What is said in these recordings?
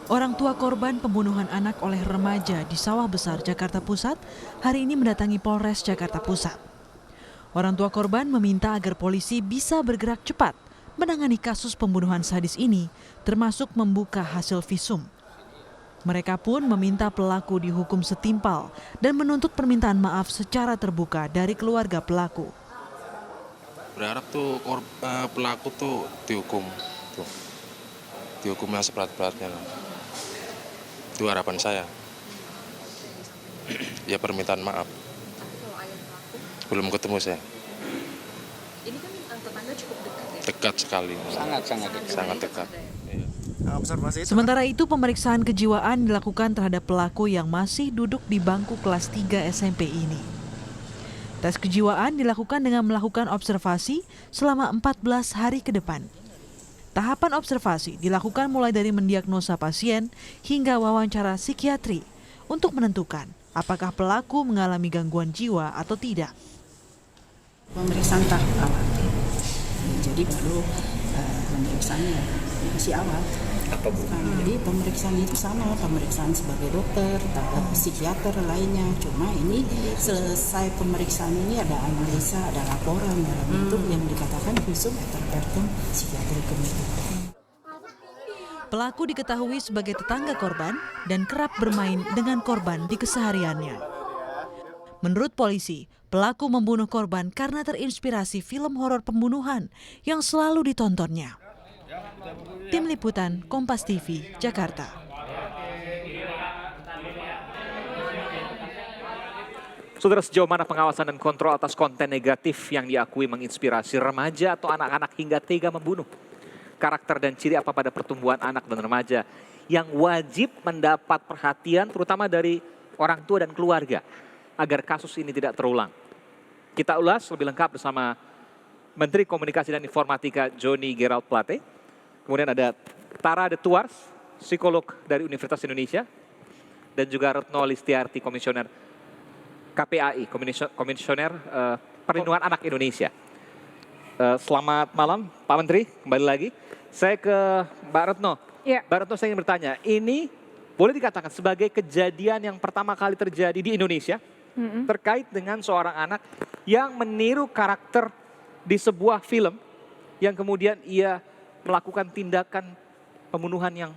Orang tua korban pembunuhan anak oleh remaja di Sawah Besar, Jakarta Pusat, hari ini mendatangi Polres Jakarta Pusat. Orang tua korban meminta agar polisi bisa bergerak cepat menangani kasus pembunuhan sadis ini, termasuk membuka hasil visum. Mereka pun meminta pelaku dihukum setimpal dan menuntut permintaan maaf secara terbuka dari keluarga pelaku. Berharap tuh pelaku tuh dihukumnya seberat-beratnya. Itu harapan saya. Ya permintaan maaf. Belum ketemu saya. Ini kan tetangga cukup dekat ya? Dekat sekali. Sangat dekat. Iya. Sementara itu pemeriksaan kejiwaan dilakukan terhadap pelaku yang masih duduk di bangku kelas 3 SMP ini. Tes kejiwaan dilakukan dengan melakukan observasi selama 14 hari ke depan. Tahapan observasi dilakukan mulai dari mendiagnosa pasien hingga wawancara psikiatri untuk menentukan apakah pelaku mengalami gangguan jiwa atau tidak. Pemeriksaan tahap awal, jadi baru pemeriksaannya masih awal. Apa Bu? Jadi pemeriksaan itu sama, pemeriksaan sebagai dokter, psikiater lainnya. Cuma ini selesai pemeriksaan ini ada analisa, ada laporan dalam bentuk yang dikatakan visum et repertum psikiatricum. Pelaku diketahui sebagai tetangga korban dan kerap bermain dengan korban di kesehariannya. Menurut polisi, pelaku membunuh korban karena terinspirasi film horor pembunuhan yang selalu ditontonnya. Tim Liputan Kompas TV, Jakarta. Saudara, sejauh mana pengawasan dan kontrol atas konten negatif yang diakui menginspirasi remaja atau anak-anak hingga tega membunuh? Karakter dan ciri apa pada pertumbuhan anak dan remaja yang wajib mendapat perhatian terutama dari orang tua dan keluarga agar kasus ini tidak terulang? Kita ulas lebih lengkap bersama Menteri Komunikasi dan Informatika Johnny Gerald Plate. Kemudian ada Tara De Tuars, psikolog dari Universitas Indonesia, dan juga Retno Listiarti, komisioner KPAI, komisioner Perlindungan Anak Indonesia. Selamat malam Pak Menteri, kembali lagi. Saya ke Mbak Retno. Ya. Mbak Retno, saya ingin bertanya, ini boleh dikatakan sebagai kejadian yang pertama kali terjadi di Indonesia terkait dengan seorang anak yang meniru karakter di sebuah film yang kemudian ia melakukan tindakan pembunuhan yang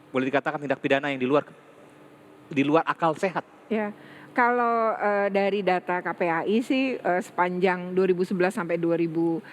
boleh dikatakan tindak pidana yang di luar akal sehat. Ya, kalau dari data KPAI sih sepanjang 2011 sampai 2019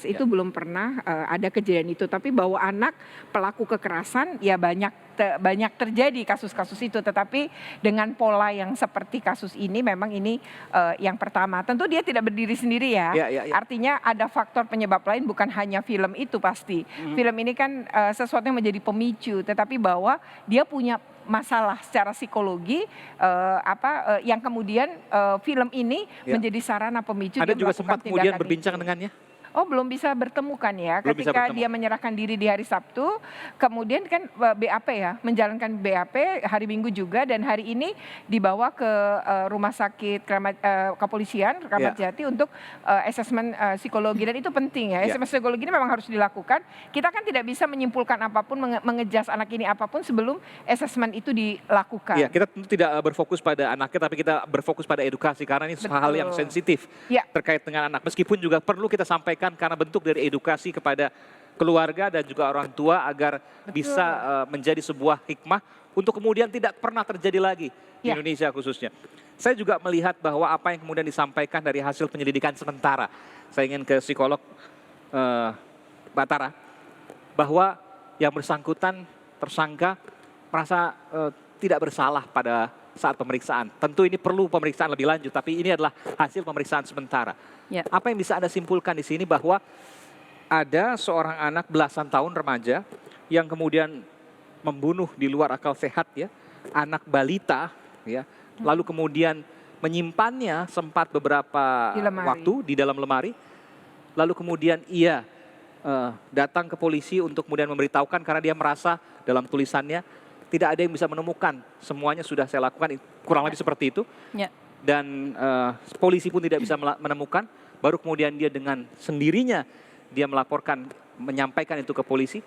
itu belum pernah ada kejadian itu. Tapi bahwa anak pelaku kekerasan ya banyak terjadi kasus-kasus itu. Tetapi dengan pola yang seperti kasus ini memang ini yang pertama. Tentu dia tidak berdiri sendiri ya. Artinya ada faktor penyebab lain bukan hanya film itu pasti. Film ini kan sesuatu yang menjadi pemicu. Tetapi bahwa dia punya masalah secara psikologi yang kemudian film ini menjadi sarana pemicu. Ada dia juga sempat kemudian tindakan berbincang itu. dengannya? Oh, belum bisa bertemu kan ya, Belum bisa ketika bertemu. dia menyerahkan diri di hari Sabtu, kemudian kan BAP ya, menjalankan BAP hari Minggu juga, dan hari ini dibawa ke rumah sakit kepolisian Kramat Jati untuk asesmen psikologi, dan itu penting ya, asesmen psikologi ini memang harus dilakukan. Kita kan tidak bisa menyimpulkan apapun, mengejas anak ini apapun sebelum asesmen itu dilakukan. Iya, kita tentu tidak berfokus pada anaknya, tapi kita berfokus pada edukasi karena ini hal yang sensitif terkait dengan anak. Meskipun juga perlu kita sampaikan karena bentuk dari edukasi kepada keluarga dan juga orang tua agar bisa menjadi sebuah hikmah untuk kemudian tidak pernah terjadi lagi di Indonesia khususnya. Saya juga melihat bahwa apa yang kemudian disampaikan dari hasil penyelidikan sementara, saya ingin ke psikolog Mbak Tara, bahwa yang bersangkutan tersangka merasa tidak bersalah pada saat pemeriksaan. Tentu ini perlu pemeriksaan lebih lanjut, tapi ini adalah hasil pemeriksaan sementara. Apa yang bisa Anda simpulkan di sini bahwa ada seorang anak belasan tahun remaja yang kemudian membunuh di luar akal sehat ya, anak balita ya, lalu kemudian menyimpannya sempat beberapa waktu di dalam lemari, lalu kemudian ia datang ke polisi untuk kemudian memberitahukan karena dia merasa dalam tulisannya tidak ada yang bisa menemukan, semuanya sudah saya lakukan, kurang lebih seperti itu. Dan polisi pun tidak bisa menemukan, baru kemudian dia dengan sendirinya dia melaporkan, menyampaikan itu ke polisi.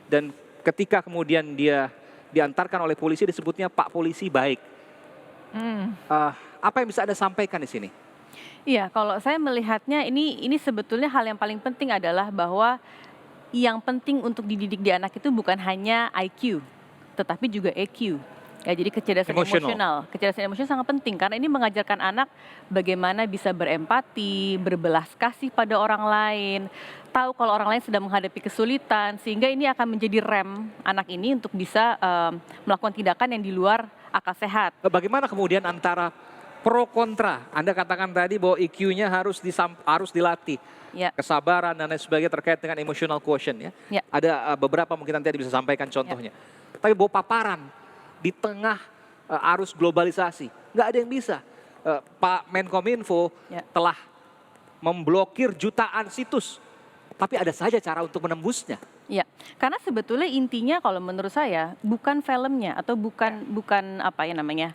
Dan ketika kemudian dia diantarkan oleh polisi disebutnya Pak Polisi baik. Apa yang bisa Anda sampaikan di sini? Iya, kalau saya melihatnya ini sebetulnya hal yang paling penting adalah bahwa yang penting untuk dididik di anak itu bukan hanya IQ, tetapi juga EQ. Ya, jadi kecerdasan emosional. Kecerdasan emosional sangat penting karena ini mengajarkan anak bagaimana bisa berempati, berbelas kasih pada orang lain, tahu kalau orang lain sedang menghadapi kesulitan, sehingga ini akan menjadi rem anak ini untuk bisa melakukan tindakan yang di luar akal sehat. Bagaimana kemudian antara pro kontra? Anda katakan tadi bahwa EQ-nya harus dilatih. Ya. Kesabaran dan lain sebagainya terkait dengan emotional quotient ya. Ya. Ada beberapa mungkin nanti bisa sampaikan contohnya. Tapi bahwa paparan di tengah arus globalisasi, nggak ada yang bisa. Pak Menkominfo telah memblokir jutaan situs, tapi ada saja cara untuk menembusnya. Ya, karena sebetulnya intinya kalau menurut saya bukan filmnya atau bukan apa ya namanya,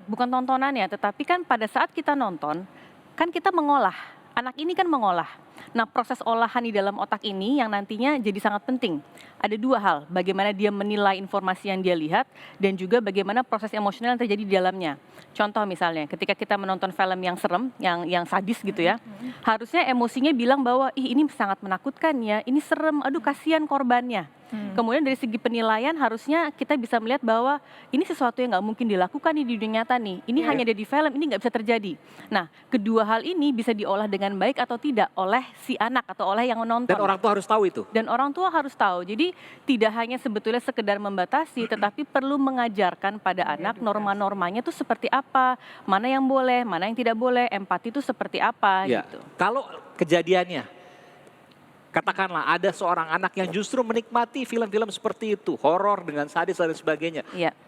bukan tontonannya, tetapi kan pada saat kita nonton kan kita mengolah, anak ini kan mengolah. Nah, proses olahan di dalam otak ini yang nantinya jadi sangat penting. Ada dua hal, bagaimana dia menilai informasi yang dia lihat dan juga bagaimana proses emosional yang terjadi di dalamnya. Contoh misalnya, ketika kita menonton film yang serem, yang sadis gitu ya, harusnya emosinya bilang bahwa ih ini sangat menakutkan ya, ini serem, aduh kasihan korbannya. Kemudian dari segi penilaian harusnya kita bisa melihat bahwa ini sesuatu yang nggak mungkin dilakukan nih di dunia nyata nih. Ini hanya ada di film, ini nggak bisa terjadi. Nah, kedua hal ini bisa diolah dengan baik atau tidak oleh si anak atau oleh yang menonton. Dan orang tua harus tahu itu. Dan orang tua harus tahu. Jadi tidak hanya sebetulnya sekedar membatasi, tetapi perlu mengajarkan pada anak norma-normanya itu seperti apa, mana yang boleh, mana yang tidak boleh, empati itu seperti apa gitu. Kalau kejadiannya, katakanlah ada seorang anak yang justru menikmati film-film seperti itu, horor dengan sadis dan sebagainya.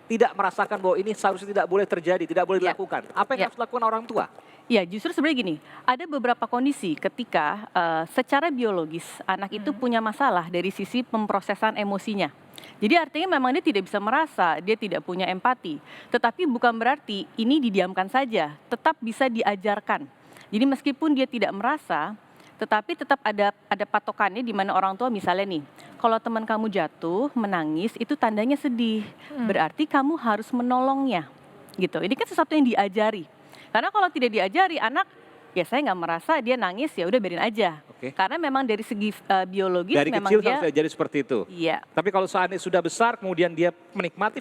Tidak merasakan bahwa ini seharusnya tidak boleh terjadi, tidak boleh dilakukan. Apa yang harus dilakukan orang tua? Ya, justru sebenarnya gini, ada beberapa kondisi ketika secara biologis anak itu punya masalah dari sisi pemrosesan emosinya. Jadi artinya memang dia tidak bisa merasa, dia tidak punya empati. Tetapi bukan berarti ini didiamkan saja, tetap bisa diajarkan. Jadi meskipun dia tidak merasa, tetapi tetap ada patokannya di mana orang tua misalnya nih, kalau teman kamu jatuh, menangis, itu tandanya sedih. Berarti kamu harus menolongnya. Gitu. Ini kan sesuatu yang diajari. Karena kalau tidak diajari anak, ya saya nggak merasa dia nangis, ya udah biarin aja. Karena memang dari segi biologis dari memang kecil dia harus diajari seperti itu. Iya. Tapi kalau saatnya sudah besar, kemudian dia menikmati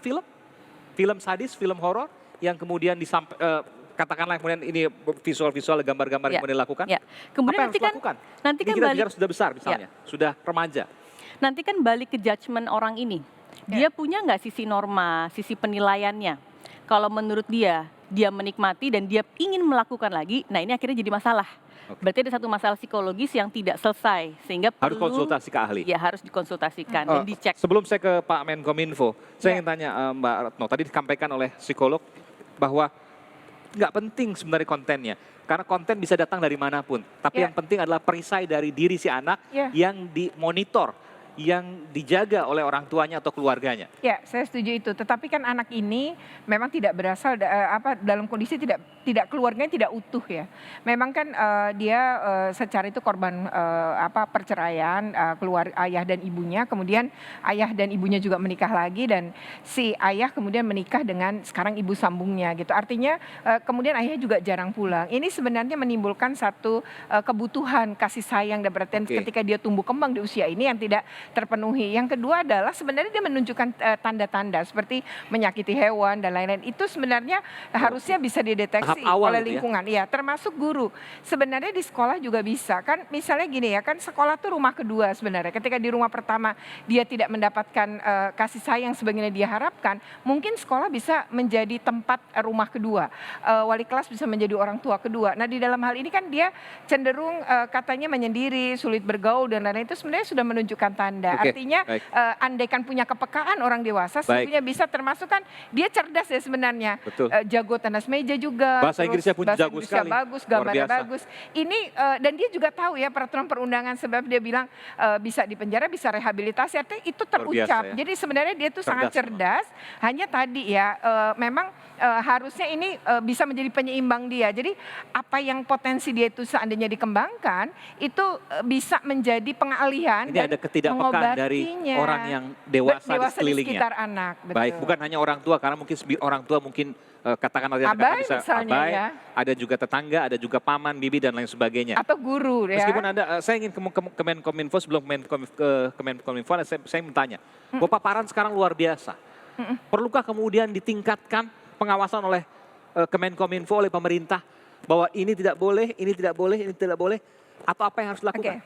film sadis, film horor, yang kemudian katakanlah kemudian ini visual-visual gambar-gambar yang kemudian dilakukan. Kemudian apa yang harus dilakukan? Nanti kan kita balik, bicara sudah besar misalnya, sudah remaja. Nanti kan balik ke judgement orang ini. Dia punya nggak sisi norma, sisi penilaiannya? Kalau menurut dia menikmati dan dia ingin melakukan lagi, nah ini akhirnya jadi masalah. Berarti ada satu masalah psikologis yang tidak selesai, sehingga harus konsultasi ke ahli. Ya harus dikonsultasikan dan dicek. Sebelum saya ke Pak Menkominfo, saya ingin tanya Mbak Retno, tadi disampaikan oleh psikolog bahwa nggak penting sebenarnya kontennya, karena konten bisa datang dari manapun. Tapi yang penting adalah perisai dari diri si anak yang dimonitor, yang dijaga oleh orang tuanya atau keluarganya. Ya, saya setuju itu. Tetapi kan anak ini memang tidak berasal dalam kondisi tidak keluarganya tidak utuh ya. Memang kan dia secara itu korban perceraian, keluar ayah dan ibunya, kemudian ayah dan ibunya juga menikah lagi dan si ayah kemudian menikah dengan sekarang ibu sambungnya gitu. Artinya kemudian ayah juga jarang pulang. Ini sebenarnya menimbulkan satu kebutuhan kasih sayang dan perhatian ketika dia tumbuh kembang di usia ini yang tidak terpenuhi. Yang kedua adalah sebenarnya dia menunjukkan tanda-tanda seperti menyakiti hewan dan lain-lain. Itu sebenarnya harusnya bisa dideteksi oleh lingkungan. Ya, termasuk guru. Sebenarnya di sekolah juga bisa. Kan misalnya gini ya, kan sekolah tuh rumah kedua sebenarnya. Ketika di rumah pertama dia tidak mendapatkan kasih sayang sebagaimana dia harapkan, mungkin sekolah bisa menjadi tempat rumah kedua. Wali kelas bisa menjadi orang tua kedua. Nah, di dalam hal ini kan dia cenderung katanya menyendiri, sulit bergaul dan lain-lain, itu sebenarnya sudah menunjukkan tanda. Artinya andaikan punya kepekaan orang dewasa sebetulnya bisa, termasuk kan dia cerdas ya sebenarnya. Jago tenas meja juga. Bahasa Inggrisnya pun jago sekali. Bagus, gambarnya bagus. Ini dan dia juga tahu ya peraturan perundangan, sebab dia bilang bisa dipenjara, bisa rehabilitasi. Artinya itu terucap. Jadi sebenarnya dia tuh sangat cerdas. Hanya tadi ya memang harusnya ini bisa menjadi penyeimbang dia. Jadi apa yang potensi dia itu seandainya dikembangkan itu bisa menjadi pengalihan. Ini ada ketidakpahaman pekan dari mengobatinya. orang yang dewasa, di Dewasa di sekelilingnya. sekitar anak. Betul. Baik, bukan hanya orang tua, karena mungkin orang tua mungkin katakanlah dia Abai bisa misalnya abai, ya. ada juga tetangga, ada juga paman, bibi dan lain sebagainya. Atau guru ya. Meskipun ada, saya ingin ke Kemenkominfo sebelum Kemenkominfo, saya bertanya, bahwa paparan sekarang luar biasa. Perlukah kemudian ditingkatkan pengawasan oleh Kemenkominfo, oleh pemerintah, bahwa ini tidak boleh, ini tidak boleh, ini tidak boleh, atau apa yang harus dilakukan?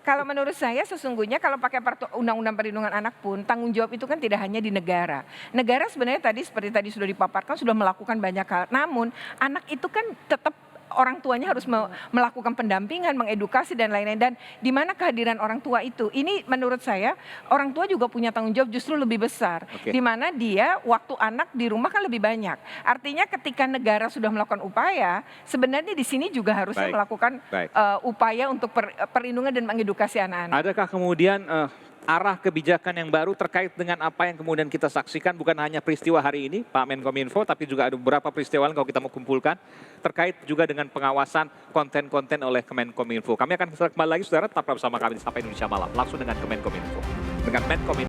Kalau menurut saya sesungguhnya kalau pakai Undang-Undang Perlindungan Anak pun tanggung jawab itu kan tidak hanya di negara. Negara sebenarnya tadi seperti tadi sudah dipaparkan sudah melakukan banyak hal. Namun anak itu kan tetap orang tuanya harus melakukan pendampingan, mengedukasi dan lain-lain. Dan di mana kehadiran orang tua itu? Ini menurut saya orang tua juga punya tanggung jawab justru lebih besar. Di mana dia waktu anak di rumah kan lebih banyak. Artinya ketika negara sudah melakukan upaya, sebenarnya di sini juga harusnya melakukan upaya untuk perlindungan dan mengedukasi anak-anak. Adakah kemudian arah kebijakan yang baru terkait dengan apa yang kemudian kita saksikan, bukan hanya peristiwa hari ini Pak Menkominfo, tapi juga ada beberapa peristiwa lain kalau kita mau kumpulkan terkait juga dengan pengawasan konten-konten oleh Kemenkominfo. Kami akan kembali lagi saudara, tetap bersama kami di Sapa Indonesia Malam langsung dengan Kemenkominfo. Dengan Menkominfo.